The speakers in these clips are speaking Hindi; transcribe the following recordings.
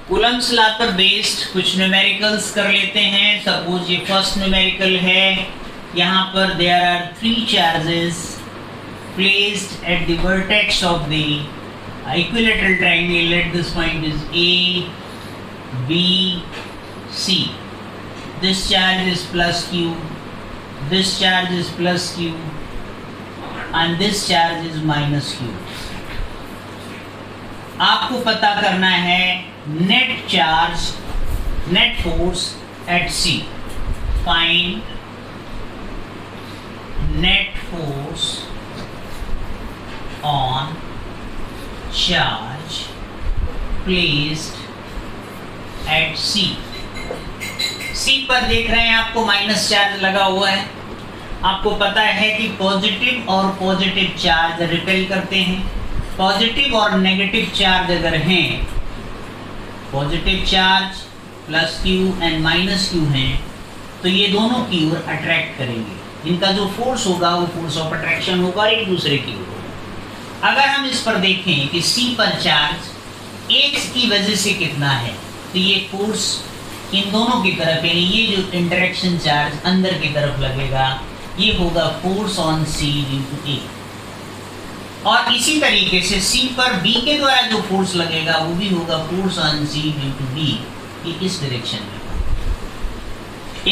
कूलम्स लॉ पर बेस्ड कुछ न्यूमेरिकल्स कर लेते हैं। सपोज ये फर्स्ट न्यूमेरिकल है, यहाँ पर there are 3 charges placed at the vertex of the equilateral triangle. Let this point is A, B, C. This charge is plus Q, this charge is plus Q, and this charge is minus Q. आपको पता करना है net charge, net force eight C. Find net force on charge placed eight C. C पर देख रहे हैं आपको माइनस चार्ज लगा हुआ है। आपको पता है कि पॉजिटिव और पॉजिटिव चार्ज रिपेल करते हैं। पॉजिटिव और नेगेटिव चार्ज अगर हैं, positive charge plus Q and minus Q हैं, तो ये दोनों की ओर अट्रैक्ट करेंगे। इनका जो फोर्स होगा वो फोर्स ऑफ अट्रैक्शन होगा एक दूसरे की ओर। अगर हम इस पर देखें कि C पर चार्ज X की वजह से कितना है, तो ये फोर्स इन दोनों की तरफ, यानी ये जो इंटरेक्शन चार्ज अंदर की तरफ लगेगा, ये होगा force on C into A। और इसी तरीके से C पर B के द्वारा जो फोर्स लगेगा वो भी होगा force on C into B। ये इस डायरेक्शन में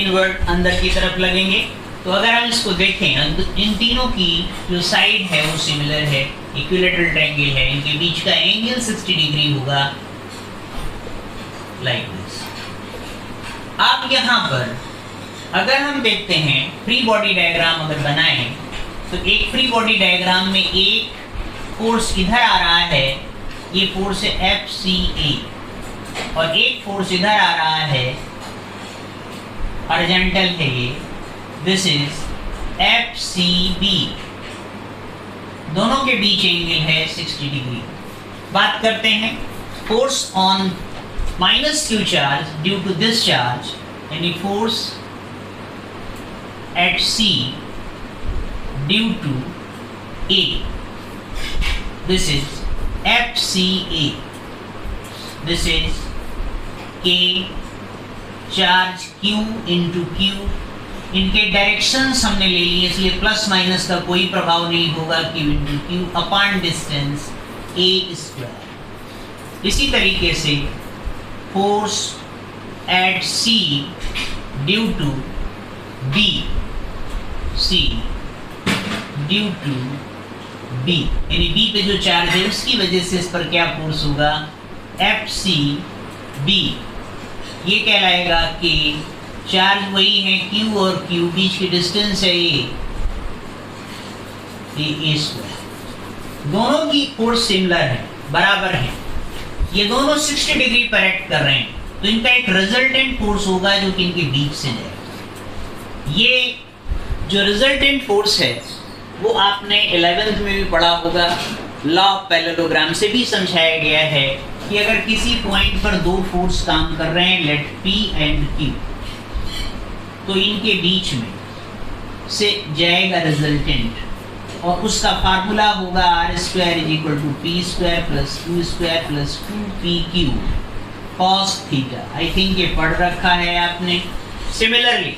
इनवर्ट अंदर की तरफ लगेंगे। तो अगर हम इसको देखें, इन तीनों की जो साइड है वो सिमिलर है, इक्विलैटरल ट्रायंगल है, इनके बीच का एंगल 60 डिग्री होगा लाइक दिस। आप यहाँ पर अगर हम देखते हैं फ्री बॉडी डायग्राम अगर बनाएं, तो एक फ्री बॉडी डायग्राम में एक फोर्स इधर आ रहा है, ये फोर्स है FCA, और एक फोर्स इधर आ रहा है, हॉरिजॉन्टल है ये, दिस इज FCB। दोनों के बीच एंगल है 60 डिग्री। बात करते हैं force on minus Q charge due to this charge, any force at C due to A, this is FCA, this is K charge Q into Q। इनके डायरेक्शंस हमने ले लिए, इसलिए प्लस माइनस का कोई प्रभाव नहीं होगा। Q into Q upon distance A square. इसी तरीके से force at C due to B, C due to B, यानी B पे जो चार्ज है उसकी वजह से इस पर क्या फोर्स होगा, FCB। ये कहलाएगा कि चार्ज वही है Q और Q, बीच की डिस्टेंस है ये स्क्वायर। दोनों की फोर्स सिमिलर है, बराबर है, ये दोनों 60 डिग्री पर एक्ट कर रहे हैं, तो इनका एक रिजल्टेंट फोर्स होगा जो कि इनके बीच से जाएगा। ये जो रिजल्टेंट फोर्स है वो आपने 11th में भी पढ़ा होगा, लॉ ऑफ पैरेललोग्राम से भी समझाया गया है कि अगर किसी पॉइंट पर दो फोर्स काम कर रहे हैं, लेट P एंड Q, तो इनके बीच में से जाएगा रिजल्टेंट, और उसका फार्मूला होगा R square is equal to P square plus Q square plus 2PQ cos theta. I think ये पढ़ रखा है आपने। सिमिलरली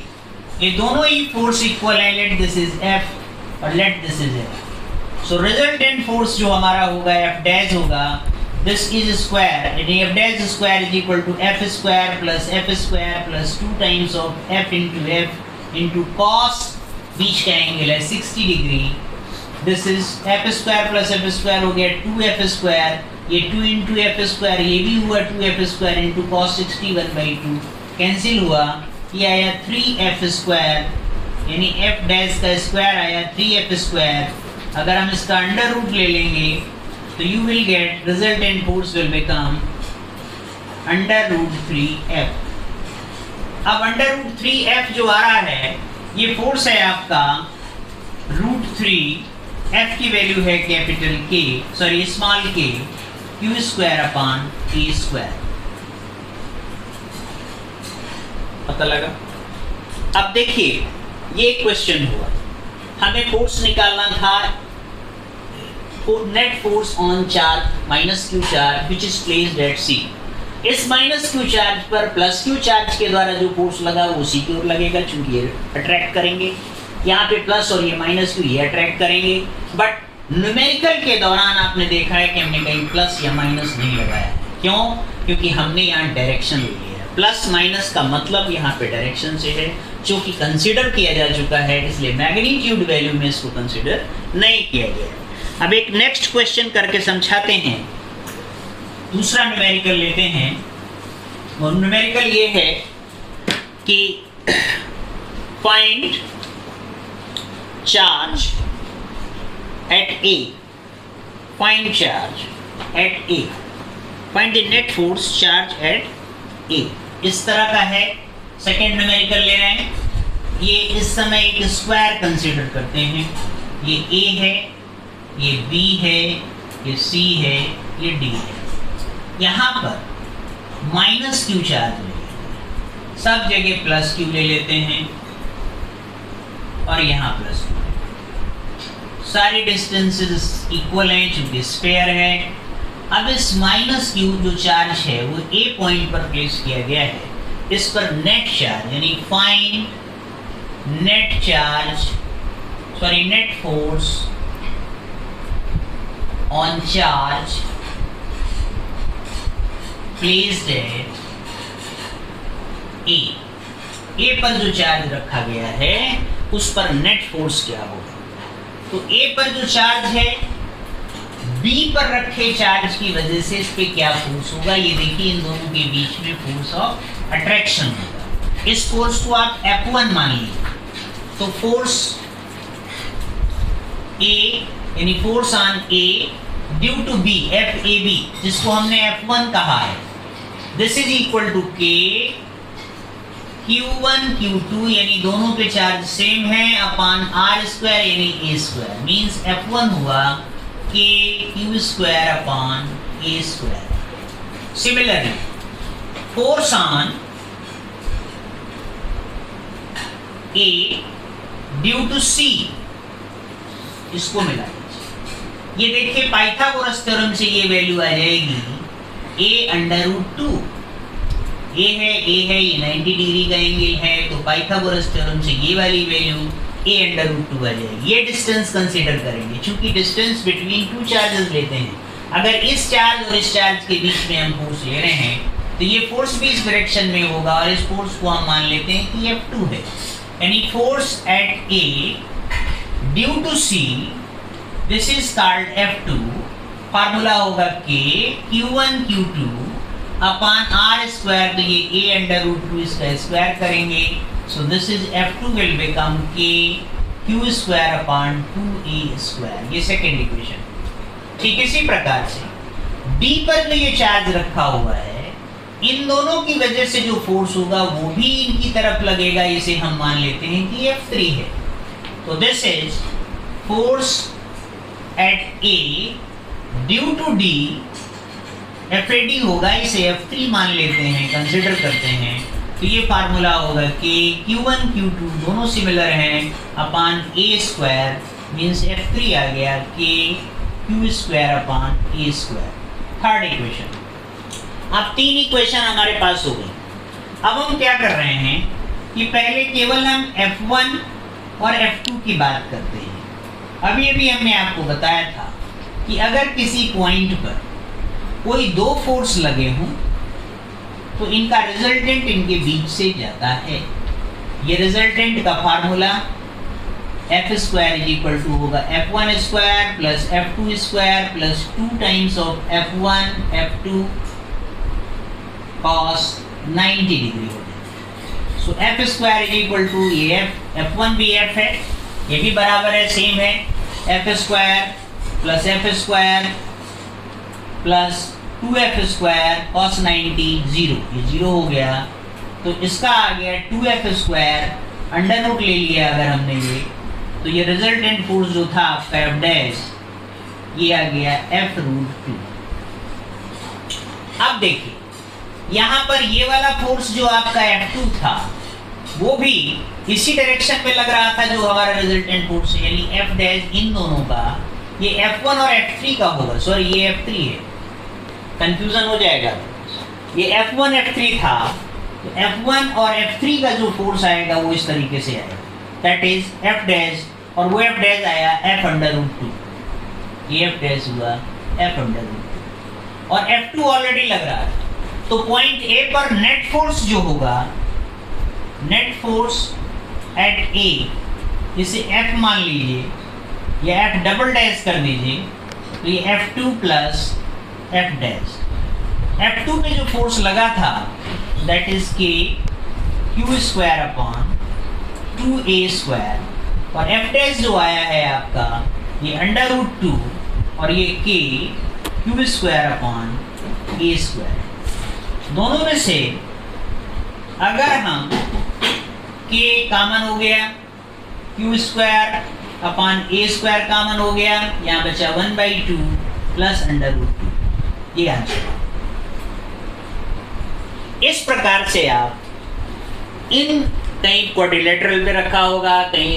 ये दोनों ही फोर्स इक्वल है, लेट दिस इज F और let this is F। So resultant force जो हमारा होगा F डैश होगा, दिस इज स्क्वायर, यानी F dash square is equal to F square plus 2 times of F into cos, बीच का एंगल है 60 degree. This is F square plus F square हो गया 2F स्क्वायर, ये 2 इंटू F स्क्वायर, ये भी हुआ 2F square into cos 60 1/2 cancel हुआ, ये आया 3F स्क्वायर, यानी F डैश का स्क्वायर आया 3F स्क्वायर। अगर हम इसका अंडर रूट ले लेंगे तो you will get resultant force will become under root 3F। अब अंडर रूट 3F जो आ रहा है ये फोर्स है आपका रूट 3, F की वैल्यू है capital K, sorry small k, Q square upon A square. पता लगा? अब देखिए ये क्वेश्चन हुआ, हमें फोर्स निकालना था, net force on charge minus Q charge which is placed at C। इस माइनस क्यू चार्ज पर प्लस क्यू चार्ज के द्वारा जो फोर्स लगा वो उसी की ओर लगेगा, चूंकि ये अट्रैक्ट करेंगे। यहाँ पे प्लस और ये माइनस क्यू ये अट्रैक्ट करेंगे। बट न्यूमेरिकल के दौरान आपने देखा है कि हमने कहीं प्लस या माइनस नहीं लगाया। क्यों? क्योंकि हमने यहाँ डायरेक्शन ले लिया। प्लस माइनस का मतलब यहाँ पे डायरेक्शन से है, जो कि कंसीडर किया जा चुका है, इसलिए मैग्नीट्यूड वैल्यू में इसको कंसीडर नहीं किया गया। अब एक नेक्स्ट क्वेश्चन करके समझाते हैं। दूसरा न्यूमेरिकल लेते हैं, और न्यूमेरिकल ये है कि find charge at A, find charge at A, find the net force charge at A. इस तरह का है। सेकेंड न्यूमेरिकल ले रहे हैं। ये इस समय एक स्क्वायर कंसीडर करते हैं। ये ए है, ये बी है, ये सी है, ये डी है। यहाँ पर माइनस क्यू चार्ज ले लेते हैं, सब जगह प्लस क्यू ले लेते हैं, और यहाँ प्लस क्यू। सारी डिस्टेंसेस इक्वल हैं चूंकि स्फीयर है। अब इस माइनस क्यू जो चार्ज है वो ए पॉइंट पर प्लेस किया गया है। इस पर नेट चार्ज यानी find net charge, sorry net force on charge placed at A. A पर जो चार्ज रखा गया है उस पर नेट फोर्स क्या होगा? तो ए पर जो चार्ज है बी पर रखे चार्ज की वजह से इस पे क्या फोर्स होगा? ये देखिए, इन दोनों के बीच में फोर्स ऑफ अट्रैक्शन होगा। इस फोर्स को आप F1 मान लीजिए। तो फोर्स ए यानी force on A due to B, FAB, जिसको हमने F1 कहा है, this is equal to K Q1 Q2 यानी दोनों पे चार्ज सेम है अपॉन R² यानी A², मींस F1 हुआ K Q² upon A²। Similarly force on A due to C, इसको मिला दीजिए। ये देखिए पाइथागोरस थ्योरम से ये वैल्यू आ जाएगी A√2। ए है, ये 90 डिग्री का एंगल है, तो पाइथागोरस थ्योरम से ये वाली वैल्यू A√2 आ जाएगी। ये डिस्टेंस कंसीडर करेंगे, चूंकि डिस्टेंस बिटवीन टू चार्जेस लेते हैं। अगर इस चार्ज और इस चार्ज के बीच में हम फोर्स ले रहे हैं तो ये फोर्स भी इस डायरेक्शन में होगा, और इस फोर्स को हम मान लेते हैं कि F2 है। यानी force at A due to C, this is called F2। Formula होगा K Q1 Q2 upon R², तो ये A√2 इसका स्क्वायर करेंगे। So this is F2 will become K Q² upon 2A²। ये सेकेंड इक्वेशन। ठीक इसी प्रकार से B पर जो ये चार्ज रखा हुआ है, इन दोनों की वजह से जो फोर्स होगा वो भी इनकी तरफ लगेगा। इसे हम मान लेते हैं कि F3 है। तो this is force at A due to D, FAD होगा, इसे F3 मान लेते हैं, कंसिडर करते हैं। तो ये फार्मूला होगा कि Q1 Q2 दोनों सिमिलर हैं अपॉन A² मीन्स F3 आ गया K Q² upon A²। Third equation. अब तीन इक्वेशन हमारे पास हो गई। अब हम क्या कर रहे हैं कि पहले केवल हम F1 और F2 की बात करते हैं। अभी हमने आपको बताया था कि अगर किसी पॉइंट पर कोई दो फोर्स लगे हों तो इनका रिजल्टेंट इनके बीच से जाता है। ये रिजल्टेंट का formula F² is equal to होगा F1² plus F2² plus 2 times of F1 F2 cos 90 degree हो जाए। सो F² इज इक्वल टू ये F1 भी F है, ये भी बराबर है, सेम है, F² plus F² plus 2F² cos 90 0, ये 0 हो गया। तो इसका आ गया 2F² अंडर रूट ले लिया अगर हमने ये, तो ये रिजल्टेंट फोर्स जो था आपका F' ये आ गया F√2। अब देखिए यहाँ पर ये वाला फोर्स जो आपका F2 था वो भी इसी डायरेक्शन में लग रहा था जो हमारा रिजल्टेंट फोर्स है, यानी F' इन दोनों का, ये F1 और F3 का होगा। सॉरी ये F3 है, कंफ्यूजन हो जाएगा। ये F1 F3 था, तो F1 और F3 का जो फोर्स आएगा वो इस तरीके से आएगा, दैट इज F डैश, और वो F डैश आया F√2, ये F डैश हुआ F√2, और F2 ऑलरेडी लग रहा है। तो पॉइंट ए पर नेट फोर्स जो होगा, नेट फोर्स एट ए, इसे F मान लीजिए या F डबल डैश कर दीजिए, तो ये F2 plus F dash, F2 पे जो फोर्स लगा था दैट इज के क्यू स्क्वायर अपॉन 2a², और F डैश जो आया है आपका ये √2 और ये के क्यू स्क्वायर अपॉन a²। दोनों में से अगर हम k कॉमन हो गया, Q square upon a² common हो गया, यहाँ बचा 1/2 प्लस √2, ये आंसर। इस प्रकार से आप इन कहीं क्वाड्रिलेटरल पे रखा होगा, कहीं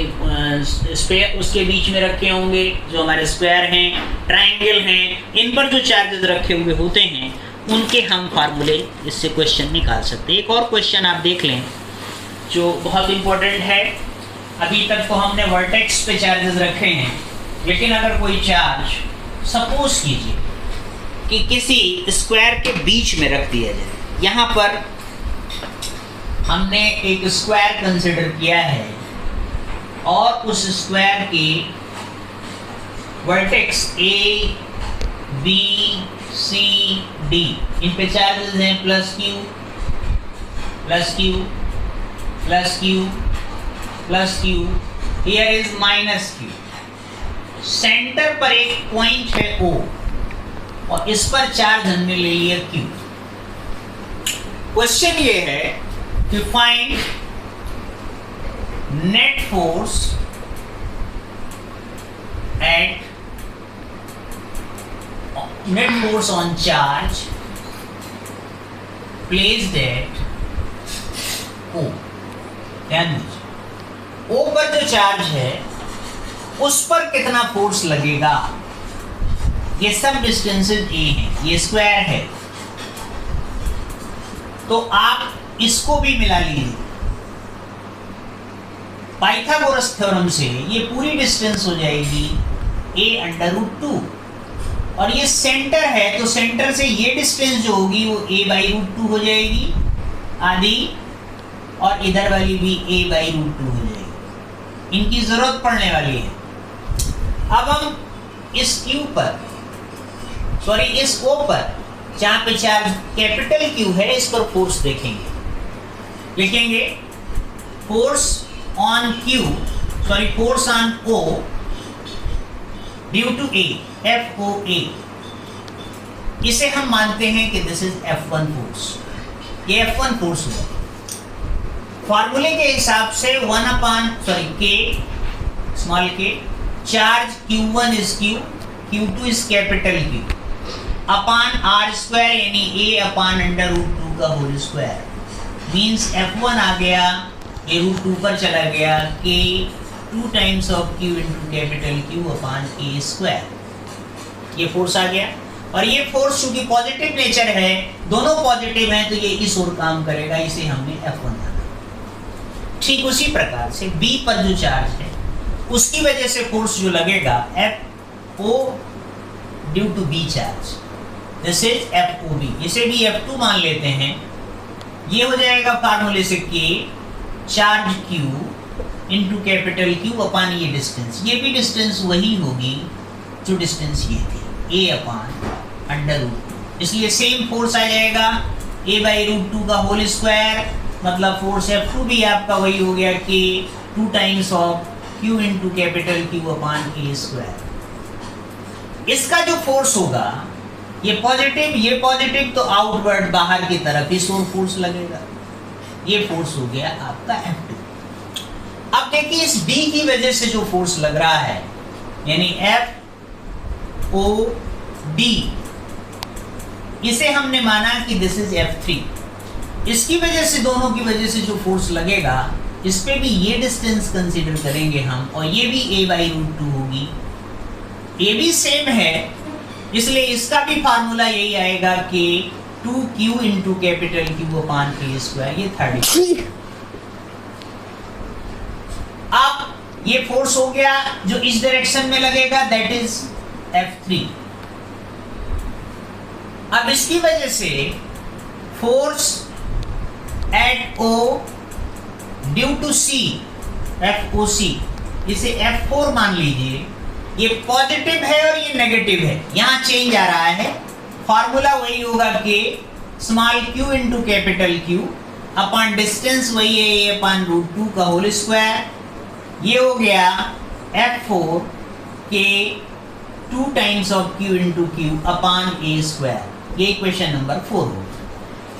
स्क्वायर उसके बीच में रखे होंगे जो हमारे स्क्वायर हैं, ट्रायंगल हैं, इन पर जो चार्जेस रखे हुए होते हैं उनके हम फार्मूले इससे क्वेश्चन निकाल सकते हैं। एक और क्वेश्चन आप देख लें जो बहुत इंपॉर्टेंट है। अभी तक तो हमने वर्टेक्स पे चार्जेस रखे हैं, लेकिन अगर कोई चार्ज सपोज कीजिए कि किसी स्क्वायर के बीच में रख दिया जाए, यहाँ पर हमने एक स्क्वायर कंसिडर किया है और उस स्क्वायर के vertex A B C D, इन पे चार्जेस हैं plus q plus q plus q plus q, here is minus q. Centre पर एक पॉइंट है O और इस पर चार्ज हमने ले लिया Q। क्वेश्चन ये है कि find net force eight net force on charge placed eight O। ध्यान दीजिए, O पर जो चार्ज है उस पर कितना फोर्स लगेगा। ये सब डिस्टेंसेस A हैं, ये स्क्वायर है, तो आप इसको भी मिला लीजिए। पाइथागोरस थ्योरम से ये पूरी डिस्टेंस हो जाएगी a√2, और ये सेंटर है तो सेंटर से ये डिस्टेंस जो होगी वो a/√2 हो जाएगी आदि, और इधर वाली भी a/√2 हो जाएगी। इनकी जरूरत पड़ने वाली है। अब हम इस Q पर, सॉरी इस O पर, जहां पे चार्ज कैपिटल Q है, इस पर फोर्स देखेंगे। लिखेंगे force on Q, sorry force on O due to A, FOA। इसे हम मानते हैं कि दिस इज F1 फोर्स, ये F1 फोर्स हुआ। फॉर्मूले के हिसाब से K small k, charge Q1 is Q, Q2 is capital Q upon r² यानी a अपॉन √2 का होल स्क्वायर, मीन्स F1 आ गया, ये √2 पर चला गया, k 2 times of Q into capital Q upon a²। ये फोर्स आ गया, और ये फोर्स चूंकि पॉजिटिव नेचर है, दोनों पॉजिटिव हैं, तो ये इस ओर काम करेगा, इसे हमने F1 माना। ठीक उसी प्रकार से B पर जो चार्ज है उसकी वजह से फोर्स जो लगेगा FO due to B charge, this is FOB। इसे भी F2 मान लेते हैं। ये हो जाएगा फार्मूले से K charge Q into capital Q upon ये डिस्टेंस, ये भी डिस्टेंस वही होगी जो डिस्टेंस ये थी, A अपॉन √2। इसलिए सेम फोर्स आ जाएगा a/√2 का होल स्क्वायर, मतलब फोर्स F2 भी आपका वही हो गया कि 2 times of Q into capital Q upon a²। इसका जो फोर्स होगा ये पॉजिटिव तो आउटवर्ड बाहर की तरफ इस ओर फोर्स लगेगा। ये फोर्स हो गया आपका F2। अब देखिए इस B की वजह से जो फोर्स लग रहा है यानी FOD, इसे हमने माना कि दिस इज F3। इसकी वजह से, दोनों की वजह से जो फोर्स लगेगा, इस पे भी ये डिस्टेंस कंसीडर करेंगे हम, और ये भी a/√2 होगी। ये भी सेम है, इसलिए इसका भी फार्मूला यही आएगा कि 2q into capital Q upon a square, ये थर्ड। अब ये फोर्स हो गया जो इस डायरेक्शन में लगेगा, दैट इज F3। अब इसकी वजह से force at O due to C, FOC, इसे F4 मान लीजिए। ये पॉजिटिव है और ये नेगेटिव है, यहां चेंज आ रहा है। फॉर्मूला वही होगा कि small q into capital Q upon distance वही है a अपॉन √2 का होल स्क्वायर। ये हो गया F4 के 2 times of q into Q upon a square. ये इक्वेशन नंबर 4 होगा,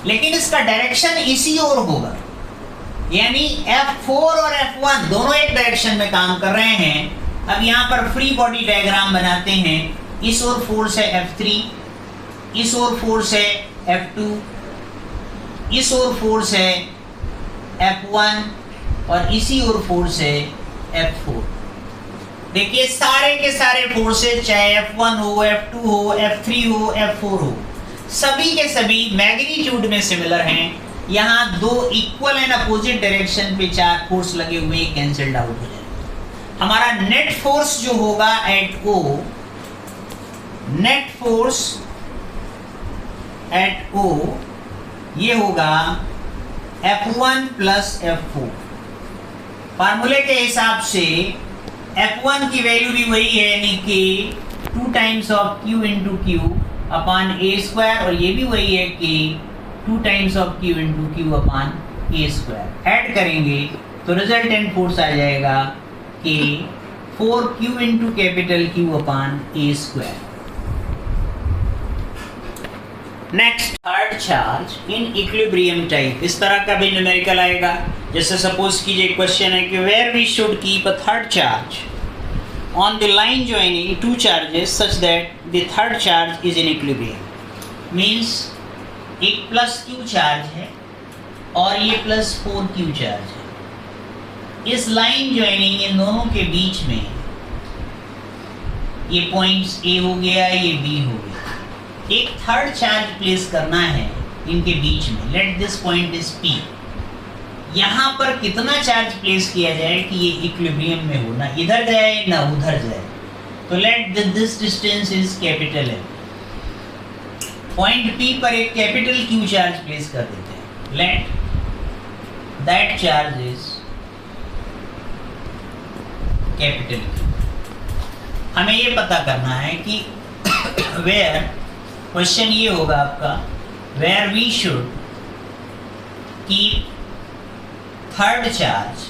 लेकिन इसका डायरेक्शन इसी ओर होगा, यानी F4 और F1 दोनों एक डायरेक्शन में काम कर रहे हैं। अब यहाँ पर फ्री बॉडी डायग्राम बनाते हैं। इस ओर फोर्स है F3, इस ओर फोर्स है F2, इस ओर फोर्स है F1 और इसी ओर फोर्स है F4। देखिए सारे के सारे फोर्सेस, चाहे F1 हो, F2 हो, F3 हो, F4 हो, सभी के सभी मैग्नीट्यूड में सिमिलर हैं। यहाँ दो इक्वल एंड अपोजिट डायरेक्शन पे चार फोर्स लगे हुए कैंसिल्ड आउट हो जाएंगे। हमारा नेट फोर्स जो होगा at O, net force at O ये होगा F1 प्लस F4। फार्मूले के हिसाब से F1 की वैल्यू भी वही है, यानी कि 2 times of Q into Q upon a square, और ये भी वही है कि 2 times of Q into Q upon a square. Add करेंगे तो रिजल्टेंट फोर्स आ जाएगा कि 4q into capital Q upon a square. Next, third charge in equilibrium type, इस तरह का भी न्यूमेरिकल आएगा। जैसे सपोज कीजिए क्वेश्चन है कि where we should keep a third charge on the line joining two charges such that the third charge is in equilibrium। means एक प्लस q चार्ज है और ये प्लस 4q चार्ज है। इस लाइन ज्वाइनिंग इन दोनों के बीच में ये पॉइंट्स A हो गया, ये B हो गया। एक थर्ड चार्ज प्लेस करना है इनके बीच में। Late this point is P। यहाँ पर कितना चार्ज प्लेस किया जाए कि ये इक्विलिब्रियम में हो, ना इधर जाए ना उधर जाए। तो let this distance is capital M। Point P पर एक कैपिटल Q चार्ज प्लेस कर देते हैं। Let that charge is capital Q। हमें ये पता करना है कि वेयर, क्वेश्चन ये होगा आपका, where we should keep third charge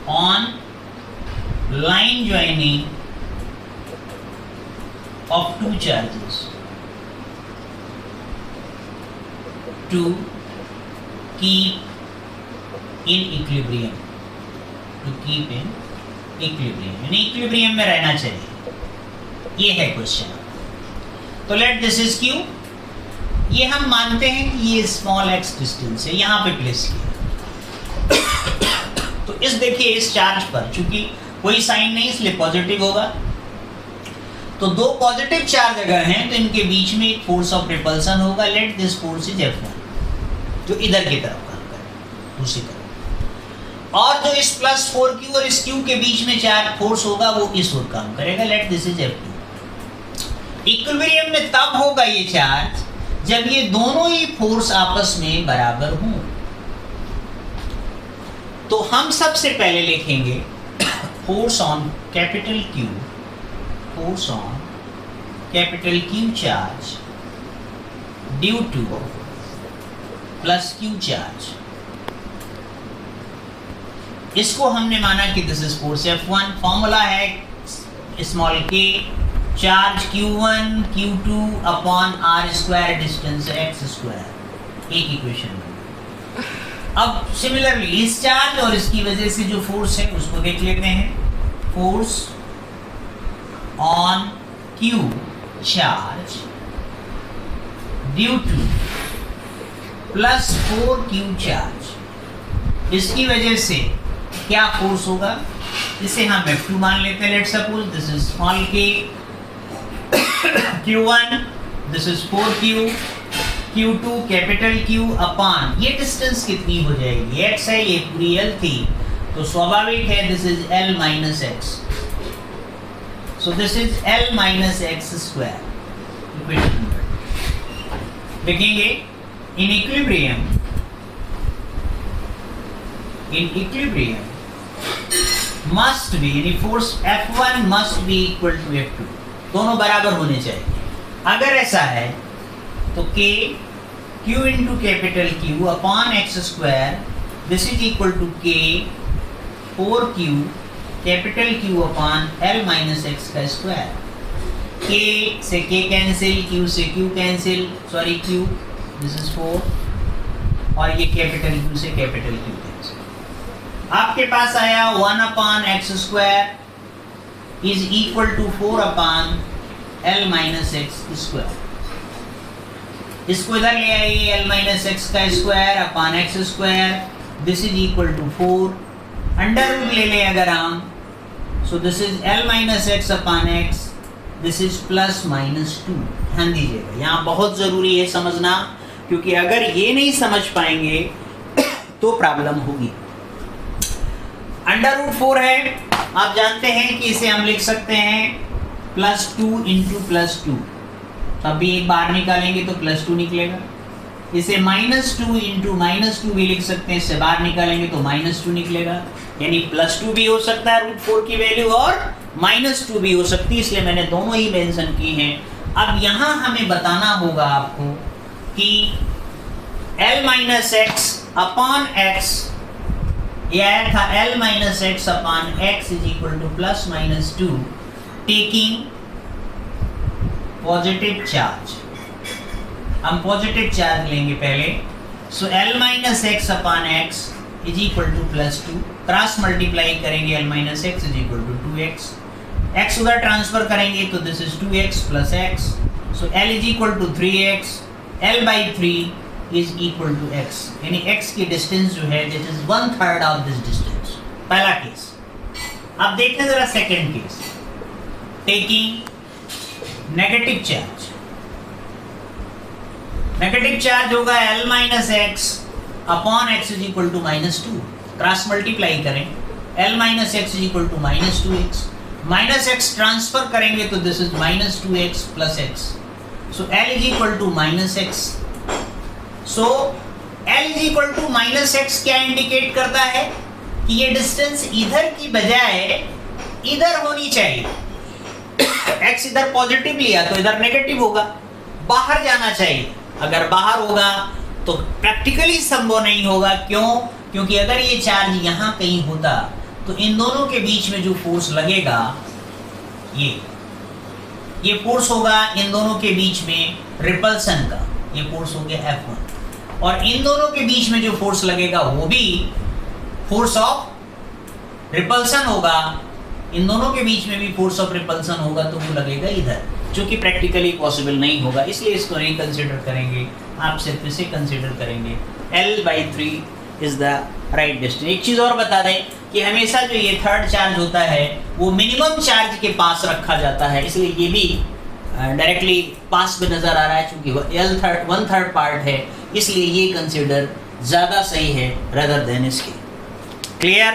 on line joining of two charges to keep in equilibrium, to keep in equilibrium, यानी इक्विलिब्रियम में रहना चाहिए। ये है क्वेश्चन। तो लेट दिस इज Q। ये हम मानते हैं कि ये स्मॉल x डिस्टेंस है, यहाँ पे प्लेस किया। तो इस देखिए इस चार्ज पर चूंकि कोई साइन नहीं इसलिए पॉजिटिव होगा। तो दो पॉजिटिव चार्ज अगर हैं तो इनके बीच में एक फोर्स ऑफ रिपल्सन होगा। Let this force is F1, जो इधर की तरफ काम करेगा, दूसरी तरफ। और जो इस प्लस 4q और इस q के बीच में चार्ज फोर्स होगा वो इस ओर काम करेगा। Late this is F2। Equilibrium में तब होगा ये चार्ज जब ये दोनों ही फोर्स आपस में बराबर हों। तो हम सबसे पहले लिखेंगे force on capital Q, force on capital Q charge due to plus Q charge. इसको हमने माना कि this is force F1। Formula है small k charge Q1 Q2 upon R square distance x square. एक इक्वेशन में। अब सिमिलरली इस चार्ज और इसकी वजह से जो फोर्स है उसको देख लेते हैं। Force on Q charge due to plus 4q charge, इसकी वजह से क्या फोर्स होगा, इसे हम F2 मान लेते हैं। Let suppose this is small k Q1 this is 4q, q2 capital Q upon ये डिस्टेंस कितनी हो जाएगी, x है, ये पूरी l थी, तो स्वाभाविक है this is l minus x, so this is l minus x square. Equation number देखेंगे, इन इक्विलिब्रियम मस्ट बी, यानी force F1 must be equal to F2, दोनों बराबर होने चाहिए। अगर ऐसा है तो K Q into capital Q upon x square, this is equal to K 4Q capital Q upon L minus x का स्क्वायर। K से K कैंसिल, Q से Q cancel, sorry Q, this is 4, और ये कैपिटल Q से कैपिटल Q कैंसिल। आपके पास आया 1 upon x square is equal to 4 upon L minus x square. इसको इधर ले आइए, L माइनस एक्स का square upon x square, this is equal to 4, under root ले लें अगर हम, so this is L minus x upon x, this is plus minus 2। ध्यान दीजिएगा, यहाँ बहुत ज़रूरी है समझना, क्योंकि अगर ये नहीं समझ पाएंगे तो प्रॉब्लम होगी। अंडर रूट 4 है, आप जानते हैं कि इसे हम लिख सकते हैं प्लस 2 इंटू प्लस 2, तब भी एक बाहर निकालेंगे तो प्लस 2 निकलेगा। इसे माइनस 2 इंटू माइनस 2 भी लिख सकते हैं, इससे बाहर निकालेंगे तो माइनस 2 निकलेगा, यानी प्लस 2 भी हो सकता है रूट 4 की वैल्यू और माइनस 2 भी हो सकती है, इसलिए मैंने दोनों ही मेंशन की हैं। अब यहाँ हमें बताना होगा आपको कि L minus x upon x, यह था L minus x upon x is equal to plus minus 2 taking positive charge. हम पॉजिटिव चार्ज लेंगे पहले, so L minus x upon x is equal to plus 2, cross multiply करेंगे L minus x is equal to 2x, x उधर ट्रांसफर करेंगे तो this is 2x plus x, so L is equal to 3x, L by 3 is equal to x, यानी x की डिस्टेंस जो है this is 1/3 of this distance, पहला केस। अब देखते जरा second case, taking negative charge. Negative charge होगा L minus x upon x is equal to minus 2, cross multiply करें, L minus x is equal to minus 2x, minus x transfer करेंगे तो this is minus 2x plus x, so L is equal to minus x. So L is equal to minus x क्या इंडिकेट करता है कि ये डिस्टेंस इधर की बजाय इधर होनी चाहिए। x इधर पॉजिटिव लिया तो इधर नेगेटिव होगा, बाहर जाना चाहिए, अगर बाहर होगा तो प्रैक्टिकली संभव नहीं होगा। क्यों? क्योंकि अगर ये चार्ज यहाँ कहीं होता तो इन दोनों के बीच में जो फोर्स लगेगा ये फोर्स होगा इन दोनों के बीच में रिपल्सन का, ये फोर्स हो गया F1, और इन दोनों के बीच में जो फोर्स लगेगा वो भी फोर्स ऑफ रिपल्सन होगा, इन दोनों के बीच में भी फोर्स ऑफ रिपल्सन होगा, तो वो लगेगा इधर, जो कि प्रैक्टिकली पॉसिबल नहीं होगा, इसलिए इसको नहीं कंसिडर करेंगे, आप सिर्फ इसे कंसिडर करेंगे। L/3 is the right distance. एक चीज़ और बता दें कि हमेशा जो ये थर्ड चार्ज होता है वो मिनिमम चार्ज के पास रखा जाता है, इसलिए ये भी डायरेक्टली पास में नज़र आ रहा है, चूँकि L 1/3 पार्ट है, इसलिए ये कंसिडर ज़्यादा सही है रेदर देन इसके। क्लियर?